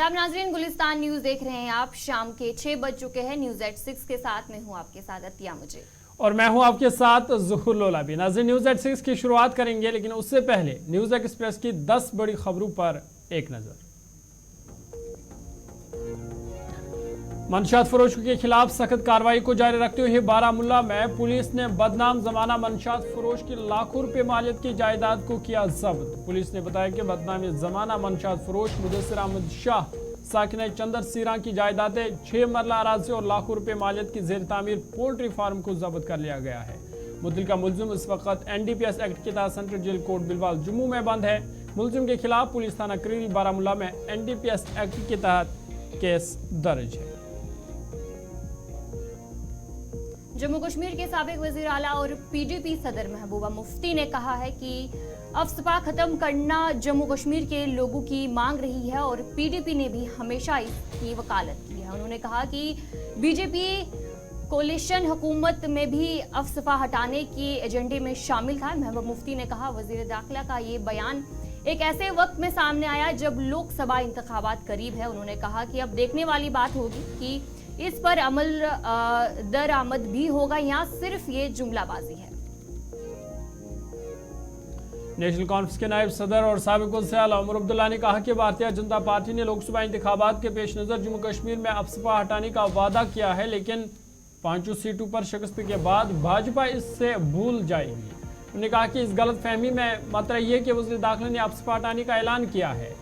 आदाब नाजरीन, गुलिस्तान न्यूज देख रहे हैं आप। शाम के 6 बज चुके हैं। न्यूज एट 6 के साथ में हूं आपके साथ अतिया मुझे और मैं हूं आपके साथ ज़ुहुर लोला भी। नाज़रीन, न्यूज एट 6 की शुरुआत करेंगे, लेकिन उससे पहले न्यूज एक्सप्रेस की 10 बड़ी खबरों पर एक नजर। मंशियात फरोशों के खिलाफ सख्त कार्रवाई को जारी रखते हुए बारामुल्ला में पुलिस ने बदनाम जमाना मंशियात फरोश की लाखों रुपए मालियत की जायदाद को किया जब्त। पुलिस ने बताया कि बदनाम जमाना मंशियात फरोश मुदस्सिर अहमद शाह साकिन चंदर सीरा की जायदादें 6 मरला अराजी और लाखों रुपए मालियत की जेर तामीर पोल्ट्री फार्म को जब्त कर लिया गया है। मुतल्लिका मुलजिम इस वक्त NDPS एक्ट के तहत central jail court Bilwal Jammu में बंद है। मुलजिम के खिलाफ पुलिस थाना करीरी बारामुल्ला में NDPS एक्ट के तहत केस दर्ज है। जम्मू कश्मीर के साबिक वजीर आला और PDP सदर महबूबा मुफ्ती ने कहा है कि अफसपा खत्म करना जम्मू कश्मीर के लोगों की मांग रही है और PDP ने भी हमेशा इसकी वकालत की है। उन्होंने कहा कि BJP कोलिशन हुकूमत में भी अफसपा हटाने के एजेंडे में शामिल था। महबूबा मुफ्ती ने कहा, वजीर दाखिला का ये बयान एक ऐसे वक्त में सामने आया जब लोकसभा इंतखाबात करीब है। उन्होंने कहा कि अब देखने वाली बात होगी कि इस पर अमल दरामद भी होगा या सिर्फ ये जुमलाबाजी है। नेशनल कॉन्फ्रेंस के नायब सदर और साबिक वज़ीर आला उमर अब्दुल्ला ने कहा कि भारतीय जनता पार्टी ने लोकसभा इंतखाबात के पेश नजर जम्मू कश्मीर में अफसपा हटाने का वादा किया है, लेकिन 5 सीटों पर शिकस्त के बाद भाजपा इससे भूल जाएगी। उन्होंने कहा कि इस गलत फहमी में मत रहिए कि वज़ीर दाखिला ने अफसपा हटाने का ऐलान किया है,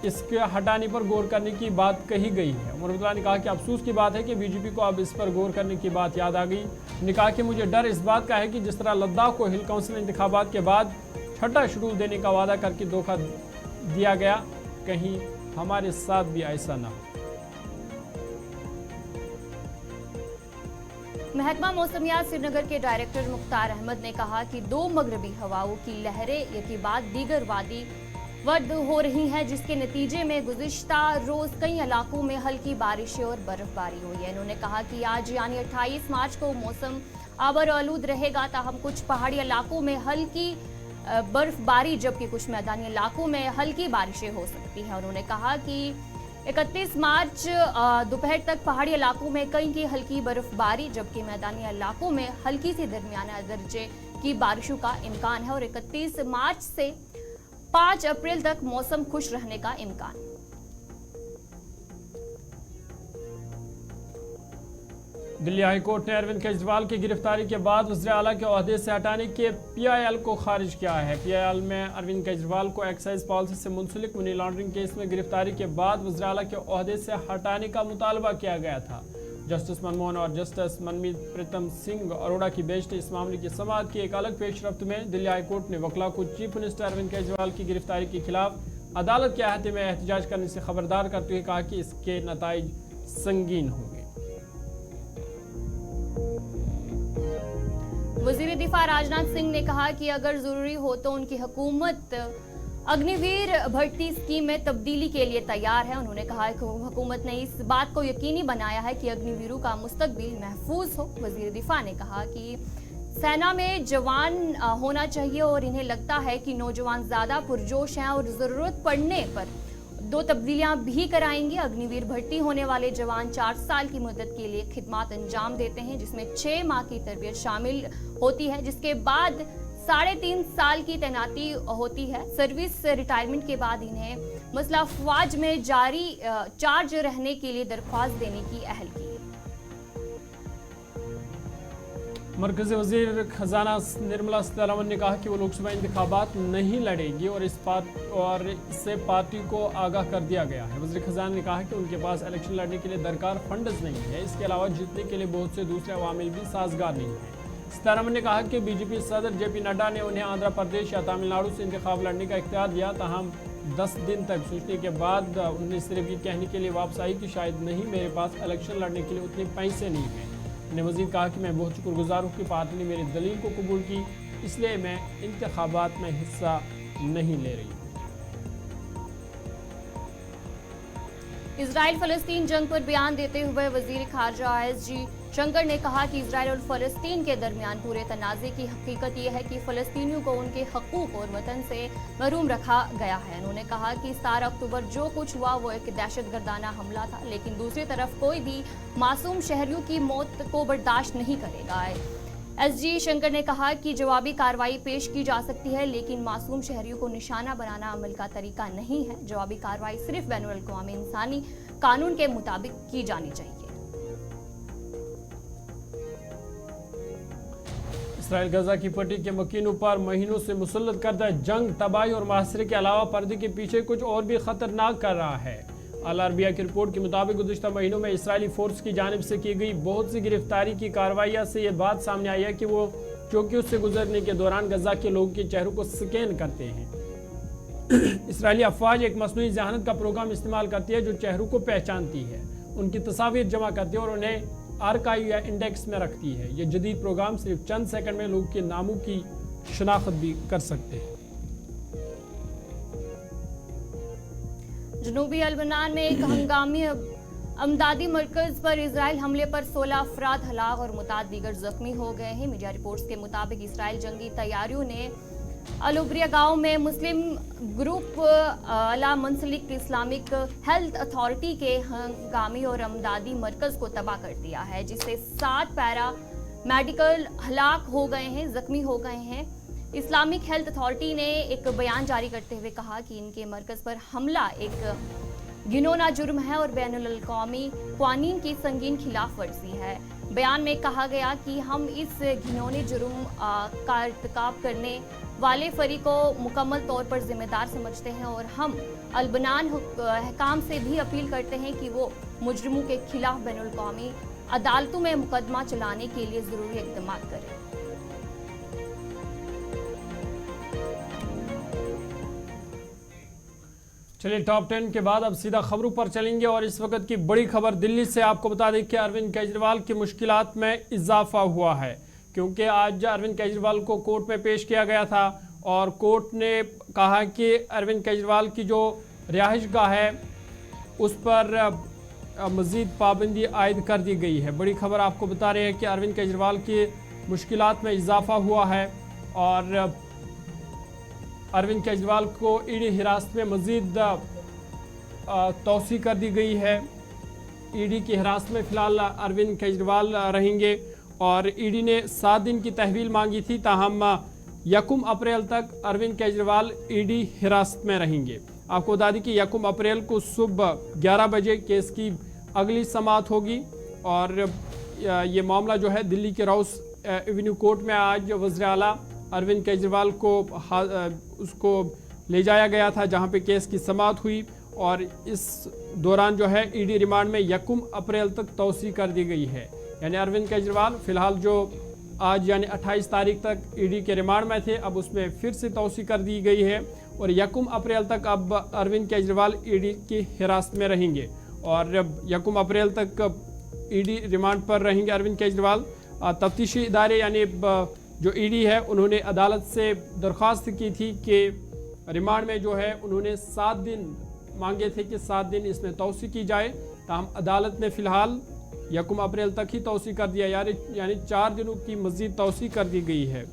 इसके हटाने पर गौर करने की बात कही गई है। उमर अब्दुल्ला ने कहा कि अफसोस की बात है कि BJP को अब इस पर गौर करने की बात याद आ गई। उन्होंने कहा कि मुझे डर इस बात का है कि जिस तरह लद्दाख को हिल काउंसिल इंतखाबात के बाद छठा शेड्यूल देने का वादा करके धोखा दिया गया, कहीं हमारे साथ भी ऐसा न हो। महकमा मौसमियात श्रीनगर के डायरेक्टर मुख्तार अहमद ने कहा कि 2 मगरबी हवाओं की लहरें के बाद दीगर वादी वर्द हो रही हैं, जिसके नतीजे में गुज़िश्ता रोज कई इलाकों में हल्की बारिशें और बर्फबारी हुई है। उन्होंने कहा कि आज यानी 28 मार्च को मौसम आबर आलूद रहेगा, ताहम कुछ पहाड़ी इलाकों में हल्की बर्फबारी जबकि कुछ मैदानी इलाकों में हल्की बारिशें हो सकती हैं। उन्होंने कहा कि 31 मार्च दोपहर तक पहाड़ी इलाकों में कई की हल्की बर्फबारी जबकि मैदानी इलाकों में हल्की सी दरमियाना दर्जे की बारिशों का इम्कान है और 31 मार्च से 5 अप्रैल तक मौसम खुश रहने का इम्कान। दिल्ली हाई कोर्ट ने अरविंद केजरीवाल की गिरफ्तारी के बाद वज़ीर आला के ओहदे से हटाने के PIL को खारिज किया है। PIL में अरविंद केजरीवाल को एक्साइज पॉलिसी से मुंसलिक मनी लॉन्ड्रिंग केस में गिरफ्तारी के बाद वज़ीर आला के ओहदे से हटाने का मुतालबा किया गया था। जस्टिस मनमोहन और जस्टिस मनमीत प्रीतम सिंह अरोड़ा की बेंच ने इस मामले की समाअत की एक अलग पेशरफ्त में दिल्ली हाई कोर्ट ने वकला को चीफ मिनिस्टर अरविंद केजरीवाल की गिरफ्तारी के खिलाफ अदालत के अहाते में एहतजाज करने से खबरदार करते हुए कहा कि इसके नताइज संगीन होंगे। वजीर दिफा राजनाथ सिंह ने कहा कि अगर जरूरी हो तो उनकी हुकूमत अग्निवीर भर्ती स्कीम में तब्दीली के लिए तैयार है। उन्होंने कहा कि हुकूमत ने इस बात को यकीनी बनाया है कि अग्निवीरों का मुस्तकबिल महफूज हो। वजीर दिफा ने कहा कि सेना में जवान होना चाहिए और इन्हें लगता है कि नौजवान ज्यादा पुरजोश हैं और जरूरत पड़ने पर 2 तब्दीलियां भी कराएंगे। अग्निवीर भर्ती होने वाले जवान 4 साल की मुद्दत के लिए खिदमत अंजाम देते हैं, जिसमें 6 माह की तरबियत शामिल होती है, जिसके बाद 3.5 साल की तैनाती होती है। सर्विस रिटायरमेंट के बाद इन्हें मसला अफवाज में जारी चार्ज रहने के लिए दरख्वास्त देने की अहल की है। मरकजी वजीर खजाना निर्मला सीतारमण ने कहा कि वो लोकसभा इंतखाबात नहीं लड़ेगी और इससे पार्टी को आगाह कर दिया गया है। वजीर खजाना ने कहा कि उनके पास इलेक्शन लड़ने के लिए दरकार फंड्स नहीं है, इसके अलावा जीतने के लिए बहुत से दूसरे अवामिल भी साजगार नहीं है। सीतारमण ने कहा कि BJP सदर JP नड्डा ने उन्हें आंध्र प्रदेश या तमिलनाडु से इंतखाब लड़ने का इख्तियार दिया, ताहम 10 दिन तक सोचने के बाद उन्हें सिर्फ ये कहने के लिए वापस आई कि शायद नहीं, मेरे पास इलेक्शन लड़ने के लिए उतने पैसे नहीं हैं। उन्हें मजीद कहा कि मैं बहुत शुक्रगुजार हूँ कि पार्टी ने मेरी दलील को कबूल की, इसलिए मैं इंतखाबात में हिस्सा नहीं ले रही। इजराइल फलस्तीन जंग पर बयान देते हुए वजीर खारजा ISG शंकर ने कहा कि इसराइल और फ़लस्तीन के दरमियान पूरे तनाज़े की हकीकत यह है कि फ़लस्तीनियों को उनके हकूक़ और वतन से महरूम रखा गया है। उन्होंने कहा कि 17 अक्टूबर जो कुछ हुआ वो एक दहशतगर्दाना हमला था, लेकिन दूसरी तरफ कोई भी मासूम शहरियों की मौत को बर्दाश्त नहीं करेगा। एसजी शंकर ने कहा कि जवाबी कार्रवाई पेश की जा सकती है, लेकिन मासूम शहरियों को निशाना बनाना अमल का तरीका नहीं है। जवाबी कार्रवाई सिर्फ बैनुल-अक़वामी इंसानी कानून के मुताबिक की जानी चाहिए। इसराइल गजा की पट्टी के मकीनों पर महीनों से मुसल्लत करदा जंग, तबाही और मुहासरे के अलावा पर्दे के पीछे कुछ और भी खतरनाक कर रहा है। अल अरबिया की रिपोर्ट के मुताबिक गुज़िश्ता महीनों में इसराइली फोर्स की जानिब से की गई बहुत सी गिरफ्तारी की कार्रवाइयों से ये बात सामने आई है कि वो चौकियों से गुजरने के दौरान गजा के लोगों के चेहरों को स्कैन करते हैं। इसराइली अफवाज एक मसनूई ज़हानत का प्रोग्राम इस्तेमाल करती है जो चेहरों को पहचानती है, उनकी तस्वीर जमा करती है और उन्हें आर्काइव या इंडेक्स में रखती है। ये जदीद प्रोग्राम सिर्फ चंद सेकंड में लोगों के नामों की शनाख्त भी कर सकते हैं। जनूबी अलबनान में एक हंगामी अमदादी मरकज पर इसराइल हमले पर 16 अफराद हलाक और मुताद दीगर जख्मी हो गए हैं। मीडिया रिपोर्ट्स के मुताबिक इसराइल जंगी तैयारियों ने अलुब्रिया गांव में मुस्लिम ग्रुप अला मुंसलिक इस्लामिक हेल्थ अथॉरिटी के हंगामी और अमदादी मरकज को तबाह कर दिया है, जिससे 7 पैरा मेडिकल हलाक हो गए हैं, जख्मी हो गए हैं। इस्लामिक हेल्थ अथॉरिटी ने एक बयान जारी करते हुए कहा कि इनके मरकज पर हमला एक घिनौना जुर्म है और बैनुल-अक़वामी क़वानीन की संगीन खिलाफ वर्जी है। बयान में कहा गया कि हम इस घिनौने जुर्म का इर्तिकाब करने वाले फरीक को मुकम्मल तौर पर जिम्मेदार समझते हैं और हम अलबनान हुक्काम से भी अपील करते हैं कि वो मुजरिमों के खिलाफ बैनुल-अक़वामी अदालतों में मुकदमा चलाने के लिए ज़रूरी इक़दाम करें। चलिए टॉप 10 के बाद अब सीधा खबरों पर चलेंगे और इस वक्त की बड़ी खबर दिल्ली से आपको बता दें कि अरविंद केजरीवाल की मुश्किलात में इजाफा हुआ है, क्योंकि आज अरविंद केजरीवाल को कोर्ट में पेश किया गया था और कोर्ट ने कहा कि अरविंद केजरीवाल की जो रिहाइशगाह है उस पर मज़ीद पाबंदी आयद कर दी गई है। बड़ी खबर आपको बता रहे हैं कि अरविंद केजरीवाल की मुश्किलात में इजाफा हुआ है और अरविंद केजरीवाल को ईडी हिरासत में मज़ीद तौसी कर दी गई है। ईडी की हिरासत में फ़िलहाल अरविंद केजरीवाल रहेंगे और ईडी ने 7 दिन की तहवील मांगी थी, ताहम 1 अप्रैल तक अरविंद केजरीवाल ईडी हिरासत में रहेंगे। आपको बता दें कि 1 अप्रैल को सुबह 11 बजे केस की अगली समाअत होगी और ये मामला जो है दिल्ली के राउस एवेन्यू कोर्ट में आज वज़ीर आला अरविंद केजरीवाल को उसको ले जाया गया था, जहां पे केस की समाअत हुई और इस दौरान जो है ईडी रिमांड में 1 अप्रैल तक तौसी कर दी गई है। यानी अरविंद केजरीवाल फिलहाल जो आज यानी 28 तारीख तक ईडी के रिमांड में थे, अब उसमें फिर से तौसी कर दी गई है और 1 अप्रैल तक अब अरविंद केजरीवाल ईडी की हिरासत में रहेंगे और 1 अप्रैल तक ईडी रिमांड पर रहेंगे अरविंद केजरीवाल। तफ्तीशी इदारे यानी जो ईडी है उन्होंने अदालत से दरख्वास्त की थी कि रिमांड में जो है उन्होंने 7 दिन मांगे थे कि 7 दिन इसमें तौसी की जाए, ताहम अदालत ने फ़िलहाल 1 अप्रैल तक ही तौसी कर दिया, यानी 4 दिनों की मज़ीद तौसी कर दी गई है।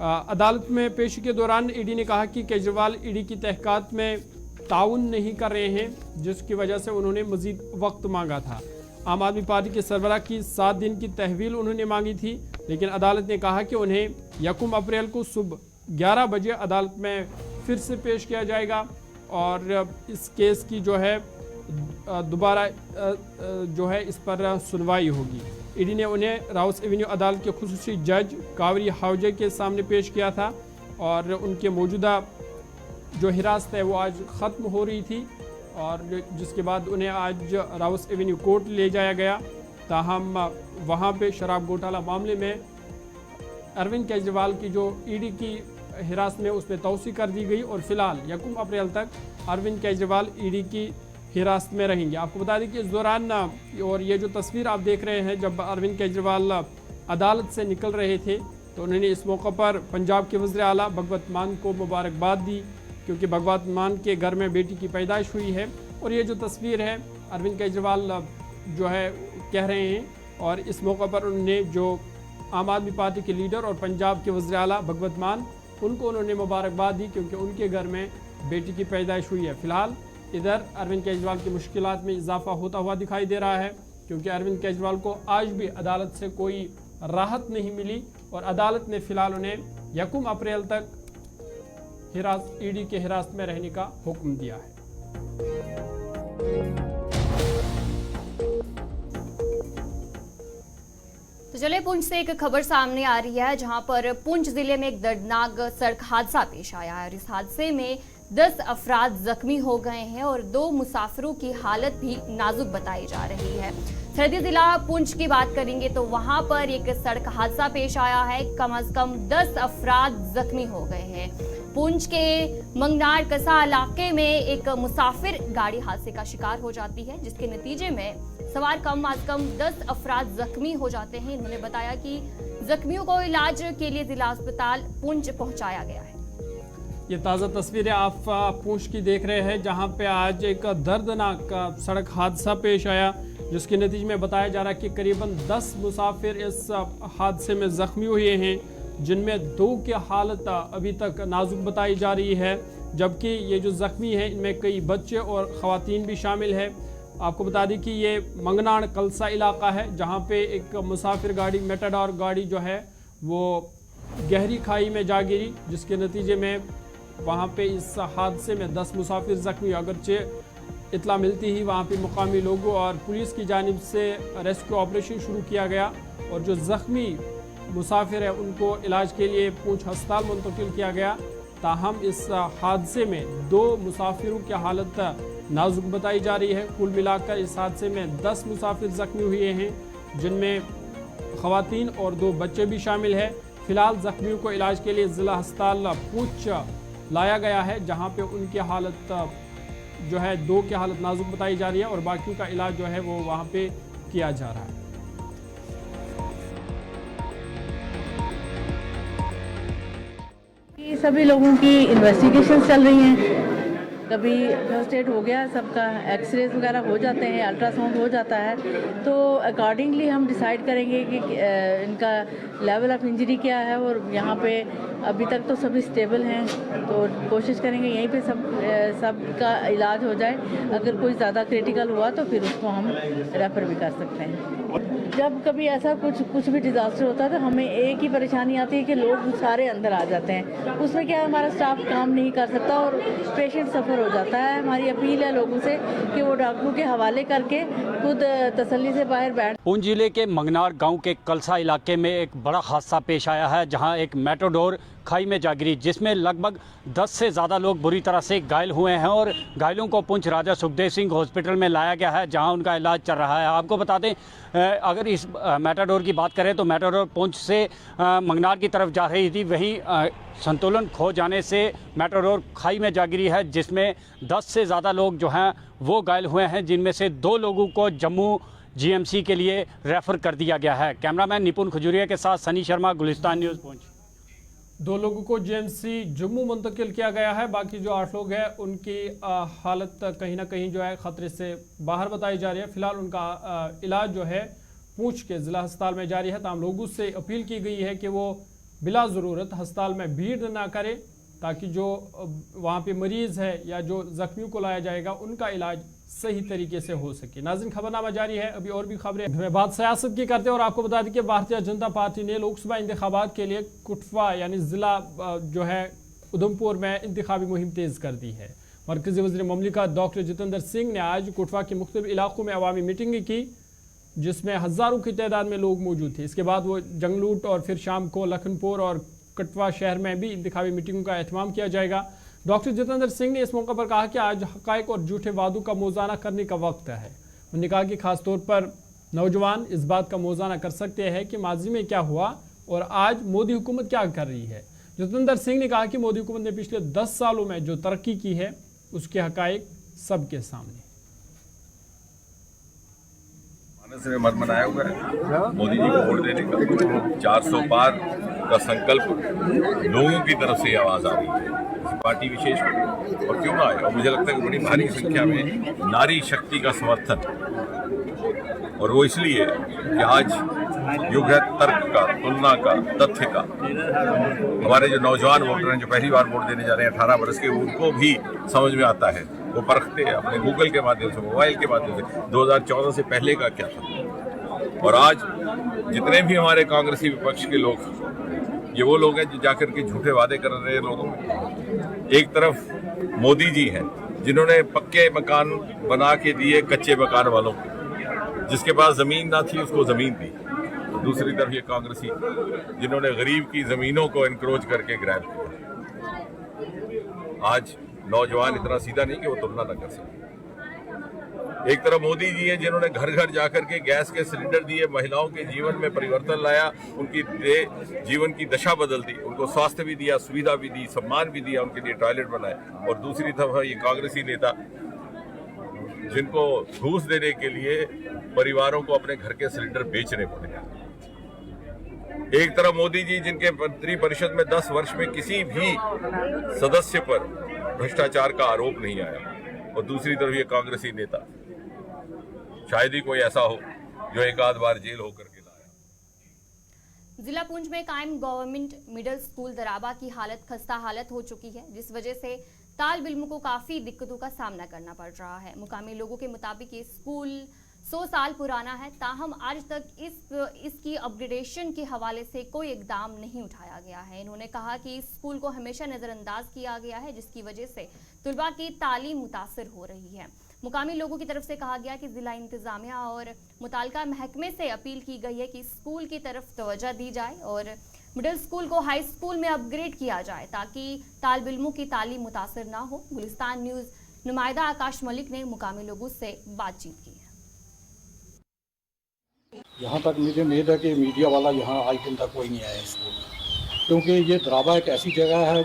अदालत में पेशी के दौरान ईडी ने कहा कि केजरीवाल ईडी की तहक़ीक़ात में ताउन नहीं कर रहे हैं, जिसकी वजह से उन्होंने मज़ीद वक्त मांगा था। आम आदमी पार्टी के सरबराह की 7 दिन की तहवील उन्होंने मांगी थी, लेकिन अदालत ने कहा कि उन्हें 1 अप्रैल को सुबह 11 बजे अदालत में फिर से पेश किया जाएगा और इस केस की जो है दोबारा जो है इस पर सुनवाई होगी। ईडी ने उन्हें राउस एवेन्यू अदालत के खुसूसी जज कावरी हाउजे के सामने पेश किया था और उनके मौजूदा जो हिरासत है वो आज ख़त्म हो रही थी और जिसके बाद उन्हें आज राउस एवेन्यू कोर्ट ले जाया गया। ताहम वहाँ पे शराब घोटाला मामले में अरविंद केजरीवाल की जो ईडी की हिरासत में उसमें तौसी कर दी गई और फिलहाल 1 अप्रैल तक अरविंद केजरीवाल ईडी की हिरासत में रहेंगे। आपको बता दें कि इस दौरान और ये जो तस्वीर आप देख रहे हैं, जब अरविंद केजरीवाल अदालत से निकल रहे थे तो उन्होंने इस मौका पर पंजाब के वज़ीर आला भगवत मान को मुबारकबाद दी, क्योंकि भगवत मान के घर में बेटी की पैदाइश हुई है। और ये जो तस्वीर है अरविंद केजरीवाल जो है कह रहे हैं और इस मौके पर उन्होंने जो आम आदमी पार्टी के लीडर और पंजाब के वज़ीर आला भगवंत मान उनको उन्होंने मुबारकबाद दी क्योंकि उनके घर में बेटी की पैदाइश हुई है। फिलहाल इधर अरविंद केजरीवाल की मुश्किलात में इजाफा होता हुआ दिखाई दे रहा है क्योंकि अरविंद केजरीवाल को आज भी अदालत से कोई राहत नहीं मिली और अदालत ने फिलहाल उन्हें 1 अप्रैल तक ईडी के हिरासत में रहने का हुक्म दिया है। तो चलिए पुंछ से एक खबर सामने आ रही है जहां पर पुंछ जिले में एक दर्दनाक सड़क हादसा पेश आया है और इस हादसे में 10 अफराद जख्मी हो गए हैं और 2 मुसाफिरों की हालत भी नाजुक बताई जा रही है। सरहदी जिला पुंछ की बात करेंगे तो वहां पर एक सड़क हादसा पेश आया है, कम से कम 10 अफराद जख्मी हो गए हैं। पुंछ के मंगनार कसा इलाके में एक मुसाफिर गाड़ी हादसे का शिकार हो जाती है जिसके नतीजे में सवार कम से कम 10 अफराद जख्मी हो जाते हैं। इन्होंने बताया कि जख्मियों को इलाज के लिए जिला अस्पताल पुंछ पहुंचाया गया है। ये ताज़ा तस्वीरें आप पुंछ की देख रहे हैं जहां पे आज एक दर्दनाक सड़क हादसा पेश आया जिसके नतीजे में बताया जा रहा है कि करीबन 10 मुसाफिर इस हादसे में जख्मी हुए हैं जिनमें 2 की हालत अभी तक नाजुक बताई जा रही है जबकि ये जो जख्मी हैं इनमें कई बच्चे और ख़वातीन भी शामिल है। आपको बता दें कि ये मंगनाड़ कलसा इलाका है जहाँ पे एक मुसाफिर गाड़ी मेटाडोर गाड़ी जो है वो गहरी खाई में जा गिरी जिसके नतीजे में वहाँ पे इस हादसे में 10 मुसाफिर जख्मी। अगरचे इतला मिलती ही वहाँ पे मुकामी लोगों और पुलिस की जानिब से रेस्क्यू ऑपरेशन शुरू किया गया और जो जख्मी मुसाफिर है उनको इलाज के लिए पुंछ अस्पताल मुंतकिल किया गया। ताहम इस हादसे में 2 मुसाफिरों की हालत नाजुक बताई जा रही है। कुल मिलाकर इस हादसे में 10 मुसाफिर जख्मी हुए हैं जिनमें ख़वातीन और 2 बच्चे भी शामिल हैं। फिलहाल जख्मियों को इलाज के लिए ज़िला अस्पताल पुंछ लाया गया है जहां पे उनकी हालत जो है 2 की हालत नाजुक बताई जा रही है और बाकियों का इलाज जो है वो वहां पे किया जा रहा है। सभी लोगों की इन्वेस्टिगेशन चल रही हैं। कभी फर्स्ट एड हो गया, सबका एक्सरेज वगैरह हो जाते हैं, अल्ट्रासाउंड हो जाता है, तो अकॉर्डिंगली हम डिसाइड करेंगे कि इनका लेवल ऑफ इंजरी क्या है। और यहाँ पे अभी तक तो सभी स्टेबल हैं तो कोशिश करेंगे यहीं पे सबका इलाज हो जाए। अगर कोई ज़्यादा क्रिटिकल हुआ तो फिर उसको हम रेफ़र भी कर सकते हैं। जब कभी ऐसा कुछ भी डिज़ास्टर होता है तो हमें एक ही परेशानी आती है कि लोग सारे अंदर आ जाते हैं। उसमें क्या है, हमारा स्टाफ काम नहीं कर सकता और पेशेंट सफ़र हो जाता है। हमारी अपील है लोगों से कि वो डॉक्टरों के हवाले करके खुद तसल्ली से बाहर बैठ। पुंछ जिले के मंगनार गांव के कलसा इलाके में एक बड़ा हादसा पेश आया है जहां एक मेटाडोर खाई में जा गिरी जिसमें लगभग 10 से ज़्यादा लोग बुरी तरह से घायल हुए हैं और घायलों को पुंछ राजा सुखदेव सिंह हॉस्पिटल में लाया गया है जहां उनका इलाज चल रहा है। आपको बता दें अगर इस मेटाडोर की बात करें तो मेटाडोर पुंछ से मंगनार की तरफ जा रही थी, वहीं संतुलन खो जाने से मेटाडोर खाई में जा गिरी है जिसमें 10 से ज़्यादा लोग जो हैं वो घायल हुए हैं जिनमें से 2 लोगों को जम्मू GMC के लिए रेफ़र कर दिया गया है। कैमरामैन निपुण खजूरिया के साथ सनी शर्मा, गुलिस्तान न्यूज़ पुंछ। 2 लोगों को GMC जम्मू मुंतकिल किया गया है। बाकी जो 8 लोग हैं उनकी हालत कहीं ना कहीं जो है ख़तरे से बाहर बताई जा रही है। फिलहाल उनका इलाज जो है पुंछ के ज़िला अस्पताल में जारी है। तमाम लोगों से अपील की गई है कि वो बिला ज़रूरत अस्पताल में भीड़ ना करें ताकि जो वहाँ पे मरीज़ है या जो ज़ख्मियों को लाया जाएगा उनका इलाज सही तरीके से हो सके। नाज़रीन, खबरनामा जारी है, अभी और भी खबरें। बात सियासत की करते हैं और आपको बता दें कि भारतीय जनता पार्टी ने लोकसभा इंतखाबात के लिए कुटवा यानी ज़िला जो है उधमपुर में इंतखाबी मुहिम तेज़ कर दी है। मरकज़ी वज़ीर ममलिकत डॉक्टर जितेंद्र सिंह ने आज कुटवा के मुख्तलिफ इलाकों में अवामी मीटिंग की जिसमें हज़ारों की तादाद में लोग मौजूद थे। इसके बाद वो जंगलूट और फिर शाम को लखनपुर और कटवा शहर में भी इंतखाबी मीटिंगों का एहतमाम किया जाएगा। डॉक्टर जितेंद्र सिंह ने इस मौके पर कहा कि आज हक़ाइक़ और झूठे वादों का मोज़ाना करने का वक्त है। उन्होंने कहा कि ख़ास तौर पर नौजवान इस बात का मोज़ाना कर सकते हैं कि माजी में क्या हुआ और आज मोदी हुकूमत क्या कर रही है। जितेंद्र सिंह ने कहा कि मोदी हुकूमत ने पिछले 10 सालों में जो तरक्की की है उसके हक़ाइक़ सबके सामने। से मत मनाया हुआ है मोदी जी को वोट देने का। 400 पार का संकल्प लोगों की तरफ से आवाज आ रही है, पार्टी विशेष और क्यों ना आए। और मुझे लगता है कि बड़ी भारी संख्या में नारी शक्ति का समर्थन और वो इसलिए कि आज युग है तर्क का, तुलना का, तथ्य का। हमारे जो नौजवान वोटर हैं जो पहली बार वोट देने जा रहे हैं 18 वर्ष के, उनको भी समझ में आता है, वो परखते हैं अपने गूगल के माध्यम से, मोबाइल के माध्यम से 2014 से पहले का क्या था। और आज जितने भी हमारे कांग्रेसी विपक्ष के लोग, ये वो लोग हैं जो जाकर के झूठे वादे कर रहे हैं लोगों में। एक तरफ मोदी जी हैं जिन्होंने पक्के मकान बना के दिए कच्चे मकान वालों को, जिसके पास जमीन ना थी उसको जमीन दी। दूसरी तरफ ये कांग्रेसी जिन्होंने गरीब की जमीनों को एनक्रोच करके ग्रैब किया। आज नौजवान इतना सीधा नहीं कि वो तुलना न कर सके। एक तरफ मोदी जी हैं जिन्होंने घर घर जाकर के गैस के सिलेंडर दिए, महिलाओं के जीवन में परिवर्तन लाया, उनकी जीवन की दशा बदल दी, उनको स्वास्थ्य भी दिया, सुविधा भी दी, सम्मान भी दिया, उनके लिए टॉयलेट बनाए। और दूसरी तरफ ये कांग्रेसी नेता जिनको घूस देने के लिए परिवारों को अपने घर के सिलेंडर बेचने पड़े। एक तरफ मोदी जी जिनके मंत्री परिषद में 10 वर्ष में किसी भी सदस्य पर भ्रष्टाचार का आरोप नहीं आया, और दूसरी तरफ ये कांग्रेसी नेता, शायद ही कोई ऐसा हो जो एक आध बार जेल होकर के लाया। जिला पुंछ में कायम गवर्नमेंट मिडिल स्कूल दराबा की हालत खस्ता हालत हो चुकी है, जिस वजह से ताल बिल्मों को काफी दिक्कतों का सामना करना पड़ रहा है। मुकामी लोगों के मुताबिक ये स्कूल 100 साल पुराना है, ताहम आज तक इसकी अपग्रेडेशन के हवाले से कोई इकदाम नहीं उठाया गया है। इन्होंने कहा कि इस स्कूल को हमेशा नज़रअंदाज किया गया है, जिसकी वजह से तलबा की तालीम मुतासर हो रही है। मुकामी लोगों की तरफ से कहा गया कि जिला इंतजामिया और मुताल्लिका महकमे से अपील की गई है कि स्कूल की तरफ तवज्जो दी जाए और मिडिल स्कूल को हाई स्कूल में अपग्रेड किया जाए ताकि तालिब इल्मों की तालीम मुतासर ना हो। गुलिस्तान न्यूज़ नुमाइंदा आकाश मलिक ने मुकामी लोगों से बातचीत की है। यहाँ तक मुझे उम्मीद है कि मीडिया वाला यहाँ आज दिन तक कोई नहीं आया स्कूल, क्योंकि ये दराबा एक ऐसी जगह है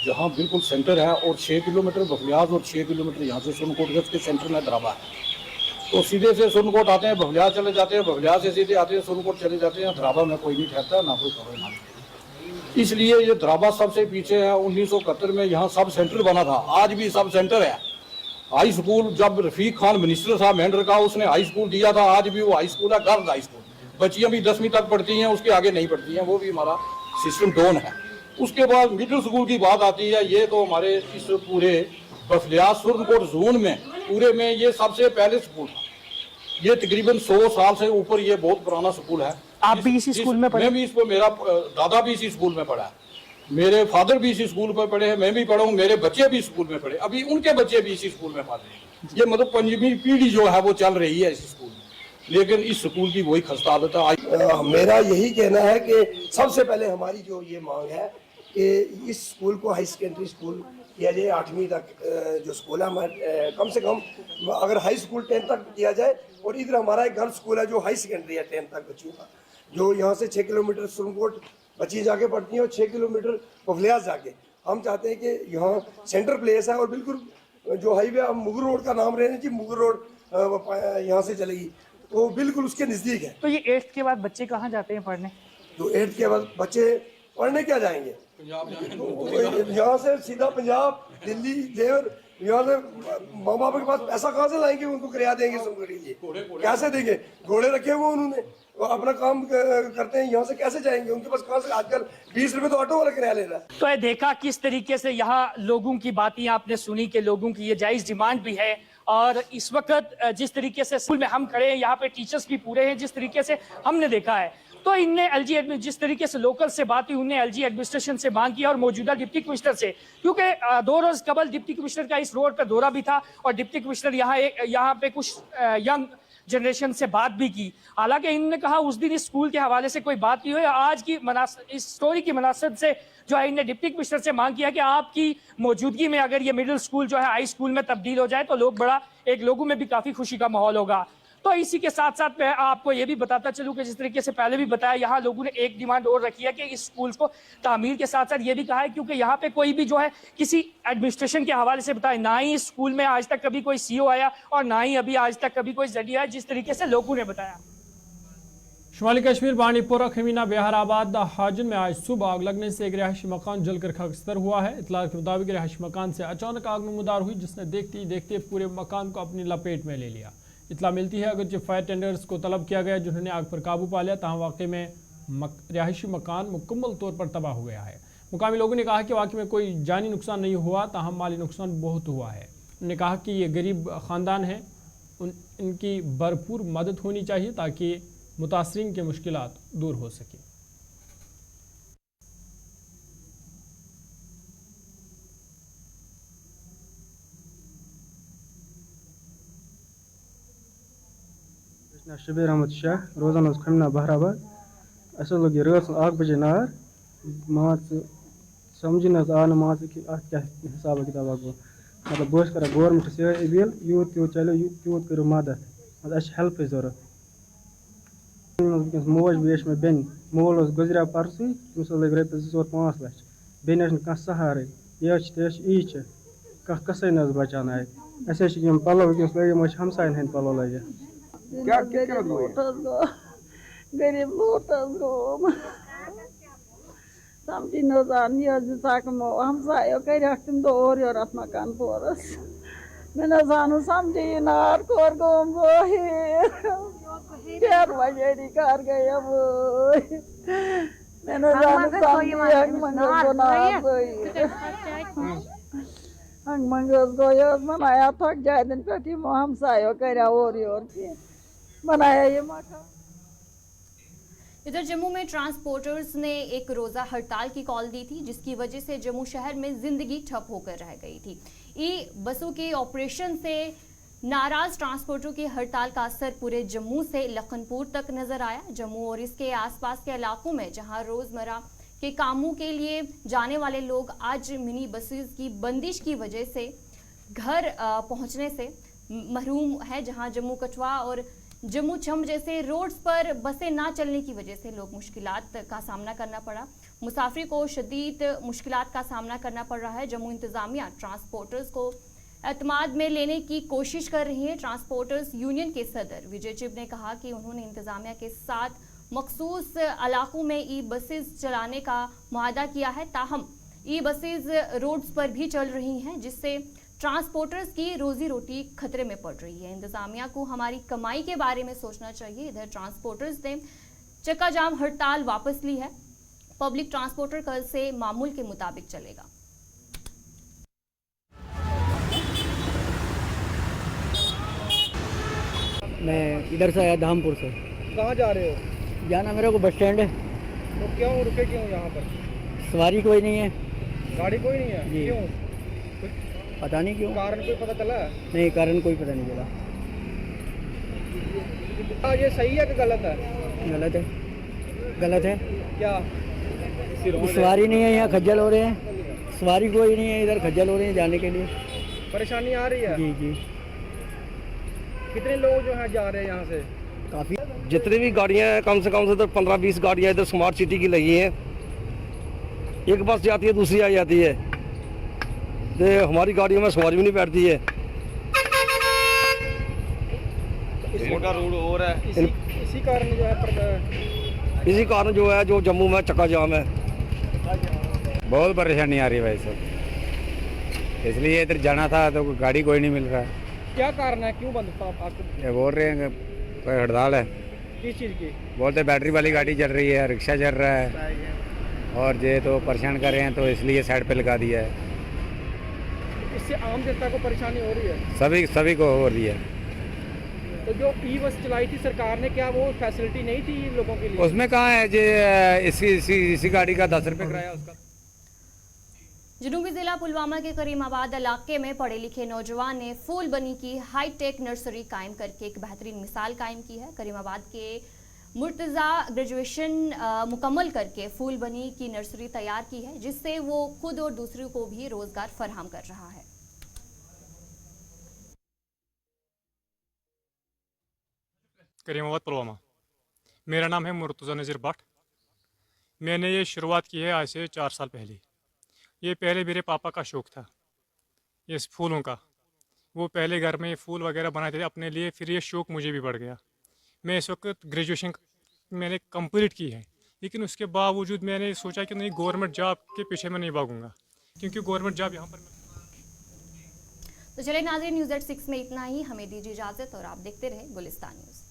जहाँ बिल्कुल सेंटर है और 6 किलोमीटर बफलियाज और 6 किलोमीटर यहाँ से सुनकोट के सेंटर में दराबा है। तो सीधे से सुनकोट आते हैं, बफलियाज चले जाते हैं, बफलियाज से सीधे आते हैं सुनकोट चले जाते हैं। दराबा में कोई नहीं ठहरता, ना कोई खबर ना। इसलिए ये दराबा सबसे पीछे है। 1971 में यहाँ सब सेंटर बना था, आज भी सब सेंटर है। हाई स्कूल जब रफीक खान मिनिस्टर साहब मेंढर का, उसने हाई स्कूल दिया था, आज भी वो हाई स्कूल है, गर्ल्स हाई स्कूल। बच्चियाँ भी 10वीं तक पढ़ती हैं, उसके आगे नहीं पढ़ती हैं, वो भी हमारा सिस्टम डाउन है। उसके बाद मिडिल स्कूल की बात आती है, ये तो हमारे इस पूरे बफलियाज सुरनकोट जोन में पूरे में ये सबसे पहले स्कूल था। ये तकरीबन 100 साल से ऊपर ये बहुत पुराना स्कूल है। आप भी इसी स्कूल में पढ़े? मैं भी इसको, मेरा दादा भी इसी स्कूल में पढ़ा है, मेरे फादर भी इसी स्कूल में पढ़े हैं, मैं भी पढ़ा हूँ, मेरे बच्चे भी स्कूल में पढ़े, अभी उनके बच्चे भी इसी स्कूल में पढ़ रहे हैं। ये मतलब 5वीं पीढ़ी जो है वो चल रही है इस स्कूल में, लेकिन इस स्कूल की वही खस्ता हालत है। मेरा यही कहना है कि सबसे पहले हमारी जो ये मांग है कि इस स्कूल को हाई सेकेंडरी स्कूल किया जाए। 8वीं तक जो स्कूल है हमारे, कम से कम अगर हाई स्कूल 10 तक किया जाए। और इधर हमारा एक गर्ल्स स्कूल है जो हाई सेकेंडरी है 10 तक बच्चियों का, जो यहाँ से 6 किलोमीटर सुरनकोट बच्ची जाके पढ़ती हैं और 6 किलोमीटर बफलियाज जाके। हम चाहते हैं कि यहाँ सेंटर प्लेस है और बिल्कुल जो हाईवे मुगर रोड का नाम रहने चाहिए, मुगर रोड यहाँ से चलेगी तो बिल्कुल उसके नज़दीक है। तो ये 8th के बाद बच्चे कहाँ जाते हैं पढ़ने? तो 8th के बाद बच्चे पढ़ने क्या जाएंगे? यहाँ से सीधा पंजाब, दिल्ली, देवर। यहाँ से माँ बाप के पास पैसा कहाँ से लाएंगे, उनको किराया देंगे सुनकर के लिए? कैसे देंगे? घोड़े रखे हुए उन्होंने, वो अपना काम करते हैं, यहाँ से कैसे जाएंगे? उनके पास कहाँ से? आजकल 20 रुपए तो ऑटो वाला किराया ले रहा है। तो ये देखा किस तरीके से यहाँ लोगों की बातें आपने सुनी कि लोगों की ये जायज डिमांड भी है। और इस वक्त जिस तरीके से स्कूल में हम खड़े हैं, यहाँ पे टीचर्स भी पूरे हैं, जिस तरीके से हमने देखा है। तो इनने एलजी जिस तरीके से लोकल से बात हुई, उन्हें एलजी एडमिनिस्ट्रेशन से मांग किया और मौजूदा डिप्टी कमिश्नर से, क्योंकि 2 रोज कबल डिप्टी कमिश्नर का इस रोड पर दौरा भी था और डिप्टी कमिश्नर यहाँ पे कुछ यंग जनरेशन से बात भी की। हालांकि इन्होंने कहा उस दिन इस स्कूल के हवाले से कोई बात नहीं हुई। आज की इस स्टोरी की मुनासिबत से जो है इन्हें डिप्टी कमिश्नर से मांग किया कि आपकी मौजूदगी में अगर ये मिडिल स्कूल जो है हाई स्कूल में तब्दील हो जाए तो लोगों में भी काफी खुशी का माहौल होगा। तो इसी के साथ साथ मैं आपको ये भी बताता चलूं कि जिस तरीके से पहले भी बताया, यहाँ लोगों ने एक डिमांड और रखी है कि इस स्कूल को तामीर के साथ साथ ये भी कहा है, क्योंकि यहाँ पे कोई भी जो है किसी एडमिनिस्ट्रेशन के हवाले से बताए, ना ही इस स्कूल में आज तक कभी कोई सीओ आया और ना ही अभी आज तक कभी कोई जडी आया, जिस तरीके से लोगों ने बताया। शुमाली कश्मीर बानीपुरा खमीना बिहाराबाद हाजिन में आज सुबह आग लगने से एक रिहायशी मकान जलकर खाकस्तर हुआ है। इतला के मुताबिक रिहायशी मकान से अचानक आग नमूदार हुई, जिसने देखते ही देखते पूरे मकान को अपनी लपेट में ले लिया। इतला मिलती है अगर जब फायर टेंडर्स को तलब किया गया जिन्होंने आग पर काबू पा लिया, तहाँ वाकई में रिहायशी मकान मुकम्मल तौर पर तबाह हो गया है। मुकामी लोगों ने कहा कि वाकई में कोई जानी नुकसान नहीं हुआ, ताहम माली नुकसान बहुत हुआ है। उन्होंने कहा कि ये गरीब ख़ानदान है, इनकी भरपूर मदद होनी चाहिए ताकि मुतासरीन के मुश्किलात दूर हो सके। शबीर अहमद शाह रोजान खमना बहराबाद अस लगे रात 1 बजे नार मान समझ न आन मान कि क्या हिसाब किताब गो मतलब बस कर गवर्नमेंट से अपील यूत यूत चलो यूत करो मदद मतलब अस हेल्प जरूरत मोज बेश में बेन मोल गुजरा परसु तस लग रपे 2-5 लाख बेन कह सहारे यह कस न बचान आए अस पलो वस लगे हमसायन हंद पलो लगे गरीब लोटस गो समझी न हमसायो कर तुम तो और अत मकान पोरस मे न समझी नार कोर गोम डेर वजेरी कर गए मे न हंग मंगस गो मनाया थक जाए दिन पे हमसायो कर और बनाया ये मकान। इधर जम्मू में ट्रांसपोर्टर्स ने एक रोजा हड़ताल की कॉल दी थी, जिसकी वजह से जम्मू शहर में जिंदगी ठप होकर रह गई थी। ई बसों के ऑपरेशन से नाराज ट्रांसपोर्टरों की हड़ताल का असर पूरे जम्मू से लखनपुर तक नजर आया। जम्मू और इसके आसपास के इलाकों में जहां रोजमर्रा के कामों के लिए जाने वाले लोग आज मिनी बसेस की बंदिश की वजह से घर पहुंचने से महरूम है, जहां जम्मू कठुआ और जम्मू छम जैसे रोड्स पर बसें ना चलने की वजह से लोग मुश्किलात का सामना करना पड़ा। मुसाफिर को शदीद मुश्किलात का सामना करना पड़ रहा है। जम्मू इंतजामिया ट्रांसपोर्टर्स को एतमाद में लेने की कोशिश कर रही है। ट्रांसपोर्टर्स यूनियन के सदर विजय चिब ने कहा कि उन्होंने इंतजामिया के साथ मखसूस इलाकों में ई बसेस चलाने का मुआहदा किया है, ताहम ई बसेस रोड्स पर भी चल रही हैं, जिससे ट्रांसपोर्टर्स की रोजी रोटी खतरे में पड़ रही है। इंतजामिया को हमारी कमाई के बारे में सोचना चाहिए। इधर ट्रांसपोर्टर्स ने चक्का जाम हड़ताल वापस ली है। पब्लिक ट्रांसपोर्टर कल से मामूल के मुताबिक चलेगा। मैं इधर से आया धामपुर से। कहाँ जा रहे हो? जाना मेरे को बस स्टैंड है। तो क्यों रुके क्यों यहाँ पर? सवारी कोई नहीं है। गाड़ी कोई नहीं है? जी। क्यों? पता नहीं क्यों। कारण कोई पता चला? नहीं, कारण कोई पता नहीं चला। ये सही है कि गलत है? गलत है। गलत है क्या? सवारी नहीं है, यहाँ खज्जल हो रहे हैं। सवारी कोई नहीं है, इधर खज्जल हो रहे हैं जाने के लिए। परेशानी आ रही है? जी जी। कितने लोग जो हैं जा रहे हैं यहाँ से? काफ़ी। जितनी भी गाड़ियाँ हैं कम से 15-20 गाड़ियाँ इधर स्मार्ट सिटी की लगी हैं। एक बस जाती है दूसरी आ जाती है, तो हमारी गाड़ियों में सवारी भी नहीं बैठती है। इनका रूट हो रहा है। इसी कारण जो है इसी कारण जो है जो जम्मू में चक्का जाम है। बहुत परेशानी आ रही है भाई साहब, इसलिए इधर जाना था तो गाड़ी कोई नहीं मिल रहा। क्या कारण है, क्यों बंद आपको? ये बोल रहे हैं कि कोई हड़ताल है। किस चीज़ की? बोलते बैटरी वाली गाड़ी चल रही है, रिक्शा चल रहा है और ये तो परेशान कर रहे हैं, तो इसलिए साइड पे लगा दिया है। इससे आम जनता को परेशानी हो रही है? सभी को हो रही है। तो जो ई बस चलाई थी सरकार ने, क्या वो फैसिलिटी नहीं थी लोगों के लिए? उसमें कहाँ है जे इसी गाड़ी का 10 रुपये किराया उसका। जनूबी जिला पुलवामा के करीमाबाद इलाके में पढ़े लिखे नौजवान ने फूल बनी की हाईटेक नर्सरी कायम करके एक बेहतरीन मिसाल कायम की है। करीमाबाद के मुर्तज़ा ग्रेजुएशन मुकम्मल करके फूल बनी की नर्सरी तैयार की है, जिससे वो खुद और दूसरों को भी रोजगार फराहम कर रहा है। करीमाबाद पुलवामा, मेरा नाम है मुर्तज़ा नज़ीर भट्ट। मैंने ये शुरुआत की है आज से 4 साल पहले। ये पहले मेरे पापा का शौक़ था इस फूलों का। वो पहले घर में फूल वगैरह बनाते थे अपने लिए, फिर ये शौक़ मुझे भी बढ़ गया। मैं इस वक्त ग्रेजुएशन मैंने कंप्लीट की है, लेकिन उसके बावजूद मैंने सोचा कि नहीं, गवर्नमेंट जॉब के पीछे मैं नहीं भागूंगा, क्योंकि गवर्नमेंट जॉब यहाँ पर। तो चलिए नाज़रीन, न्यूज़ एट 6 में इतना ही। हमें दीजिए इजाजत और आप देखते रहे गुलिस्तान न्यूज़।